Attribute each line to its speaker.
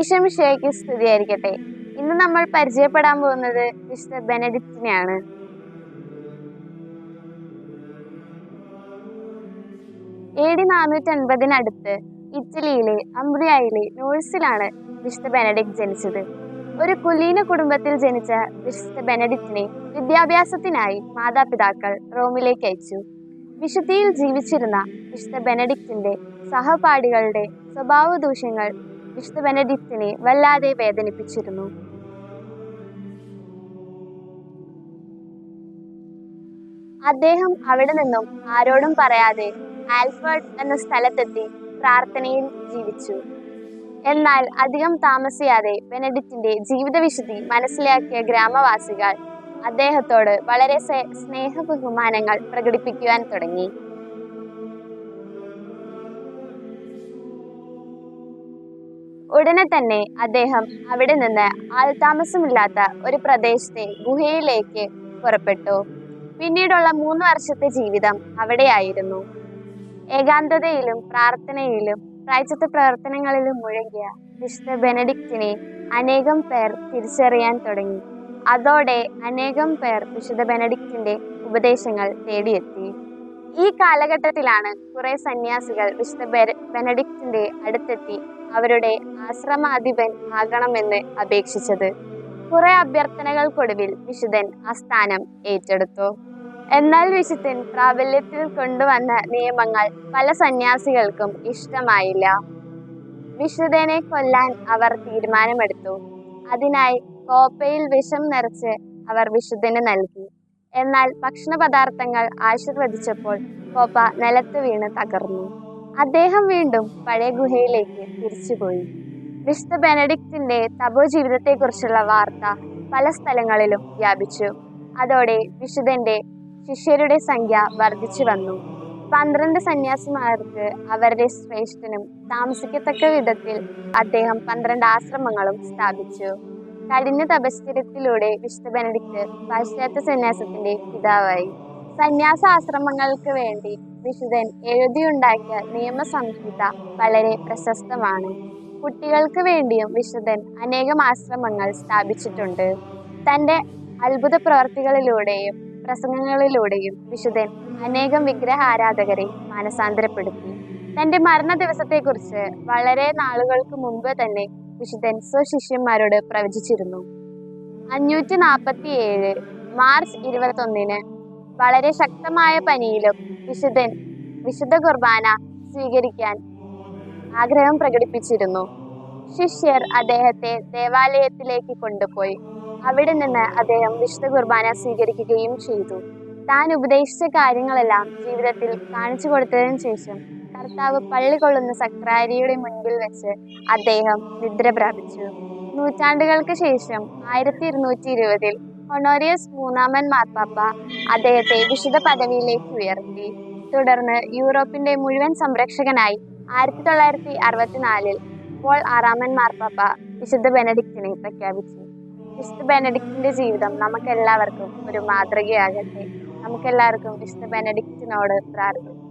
Speaker 1: ഈശോ മിശിഹായ്ക്ക് സ്തുതിയായിരിക്കട്ടെ. ഇന്ന് നമ്മൾ പരിചയപ്പെടാൻ പോകുന്നത് വിശുദ്ധ ബെനഡിക്റ്റിനെയാണ്. AD 450 ഇറ്റലിയിലെ അംബ്രിയയിലെ നോഴ്സിലാണ് വിശുദ്ധ ബെനഡിക്റ്റ് ജനിച്ചത്. ഒരു കുലീന കുടുംബത്തിൽ ജനിച്ച വിശുദ്ധ ബെനഡിക്റ്റിനെ വിദ്യാഭ്യാസത്തിനായി മാതാപിതാക്കൾ റോമിലേക്ക് അയച്ചു. വിശുദ്ധിയിൽ ജീവിച്ചിരുന്ന വിശുദ്ധ ബെനഡിക്റ്റിന്റെ സഹപാഠികളുടെ സ്വഭാവ ദൂഷ്യങ്ങൾ വിശുദ്ധ ബെനഡിക്റ്റിനെ വല്ലാതെ വേദനിപ്പിച്ചിരുന്നു. അദ്ദേഹം അവിടെ നിന്നും ആരോടും പറയാതെ ആൽഫർഡ് എന്ന സ്ഥലത്തെത്തി പ്രാർത്ഥനയിൽ ജീവിച്ചു. എന്നാൽ അധികം താമസിയാതെ ബെനഡിക്റ്റിന്റെ ജീവിത വിശുദ്ധി മനസ്സിലാക്കിയ ഗ്രാമവാസികൾ അദ്ദേഹത്തോട് വളരെ സ്നേഹ ബഹുമാനങ്ങൾ പ്രകടിപ്പിക്കുവാൻ തുടങ്ങി. ഉടനെ തന്നെ അദ്ദേഹം അവിടെ നിന്ന് ആൾതാമസമില്ലാത്ത ഒരു പ്രദേശത്തെ ഗുഹയിലേക്ക് പുറപ്പെട്ടു. പിന്നീടുള്ള 3 വർഷത്തെ ജീവിതം അവിടെയായിരുന്നു. ഏകാന്തതയിലും പ്രാർത്ഥനയിലും പ്രായശ്ചിത്ത പ്രവർത്തനങ്ങളിലും മുഴുകിയ വിശുദ്ധ ബെനഡിക്റ്റിനെ അനേകം പേർ തിരിച്ചറിയാൻ തുടങ്ങി. അതോടെ അനേകം പേർ വിശുദ്ധ ബെനഡിക്റ്റിന്റെ ഉപദേശങ്ങൾ തേടിയെത്തി. ഈ കാലഘട്ടത്തിലാണ് കുറെ സന്യാസികൾ വിശുദ്ധ ബെനഡിക്റ്റിന്റെ അടുത്തെത്തി അവരുടെ ആശ്രമാധിപൻ ആകണമെന്ന് അപേക്ഷിച്ചത്. കുറെ അഭ്യർത്ഥനകൾക്കൊടുവിൽ വിശുദ്ധൻ ആ സ്ഥാനം ഏറ്റെടുത്തു. എന്നാൽ വിശുദ്ധൻ പ്രാബല്യത്തിൽ കൊണ്ടുവന്ന നിയമങ്ങൾ പല സന്യാസികൾക്കും ഇഷ്ടമായില്ല. വിശുദ്ധനെ കൊല്ലാൻ അവർ തീരുമാനമെടുത്തു. അതിനായി കോപ്പയിൽ വിഷം നിറച്ച് അവർ വിശുദ്ധന് നൽകി. എന്നാൽ ഭക്ഷണ പദാർത്ഥങ്ങൾ ആശീർവദിച്ചപ്പോൾ കോപ്പ നിലത്ത് വീണ് തകർന്നു. അദ്ദേഹം വീണ്ടും പഴയ ഗുഹയിലേക്ക് തിരിച്ചുപോയി. വിശുദ്ധ ബെനഡിക്റ്റിന്റെ തപോ ജീവിതത്തെക്കുറിച്ചുള്ള വാർത്ത പല സ്ഥലങ്ങളിലും വ്യാപിച്ചു. അതോടെ വിശുദ്ധന്റെ ശിഷ്യരുടെ സംഖ്യ വർദ്ധിച്ചു വന്നു. 12 സന്യാസിമാർക്ക് അവരുടെ ശ്രേഷ്ഠനും താമസിക്കത്തക്ക വിധത്തിൽ അദ്ദേഹം 12 ആശ്രമങ്ങളും സ്ഥാപിച്ചു. കഠിന തപശ്ചര്യത്തിലൂടെ വിശുദ്ധ ബെനഡിക്റ്റ് പാശ്ചാത്യ സന്യാസത്തിന്റെ പിതാവായി. സന്യാസാശ്രമങ്ങൾക്ക് വേണ്ടി വിശുദ്ധൻ എഴുതിയുണ്ടാക്കിയ നിയമസംഹിത വളരെ പ്രശസ്തമാണ്. കുട്ടികൾക്ക് വേണ്ടിയും വിശുദ്ധൻ അനേകം ആശ്രമങ്ങൾ സ്ഥാപിച്ചിട്ടുണ്ട്. തന്റെ അത്ഭുത പ്രവർത്തികളിലൂടെയും പ്രസംഗങ്ങളിലൂടെയും വിശുദ്ധൻ അനേകം വിഗ്രഹാരാധകരെ മാനസാന്തരപ്പെടുത്തി. തന്റെ മരണ ദിവസത്തെക്കുറിച്ച് വളരെ നാളുകൾക്ക് മുമ്പ് തന്നെ വിശുദ്ധൻ സ്വശിഷ്യന്മാരോട് പ്രവചിച്ചിരുന്നു. 547 മാർച്ച് 21 വളരെ ശക്തമായ പനിയിലും വിശുദ്ധൻ വിശുദ്ധ കുർബാന സ്വീകരിക്കാൻ ആഗ്രഹം പ്രകടിപ്പിച്ചിരുന്നു. ശിഷ്യർ അദ്ദേഹത്തെ ദേവാലയത്തിലേക്ക് കൊണ്ടുപോയി. അവിടെ നിന്ന് അദ്ദേഹം വിശുദ്ധ കുർബാന സ്വീകരിക്കുകയും ചെയ്തു. താൻ ഉപദേശിച്ച കാര്യങ്ങളെല്ലാം ജീവിതത്തിൽ കാണിച്ചു കൊടുത്തതിനു ശേഷം കർത്താവ് പള്ളി കൊള്ളുന്ന സക്രാരിയുടെ മുൻപിൽ വെച്ച് അദ്ദേഹം നിദ്ര പ്രാപിച്ചു. നൂറ്റാണ്ടുകൾക്ക് ശേഷം 1220 ഹൊണോറിയസ് 3-ാമൻ മാർപ്പാപ്പ അദ്ദേഹത്തെ വിശുദ്ധ പദവിയിലേക്ക് ഉയർത്തി. തുടർന്ന് യൂറോപ്പിന്റെ മുഴുവൻ സംരക്ഷകനായി 1964 പോൾ 6-ാമൻ മാർപ്പാപ്പ വിശുദ്ധ ബെനഡിക്റ്റിനെ പ്രഖ്യാപിച്ചു. വിശുദ്ധ ബെനഡിക്റ്റിന്റെ ജീവിതം നമുക്കെല്ലാവർക്കും ഒരു മാതൃകയാകട്ടെ. നമുക്കെല്ലാവർക്കും വിശുദ്ധ ബെനഡിക്റ്റിനോട് പ്രാർത്ഥിക്കാം.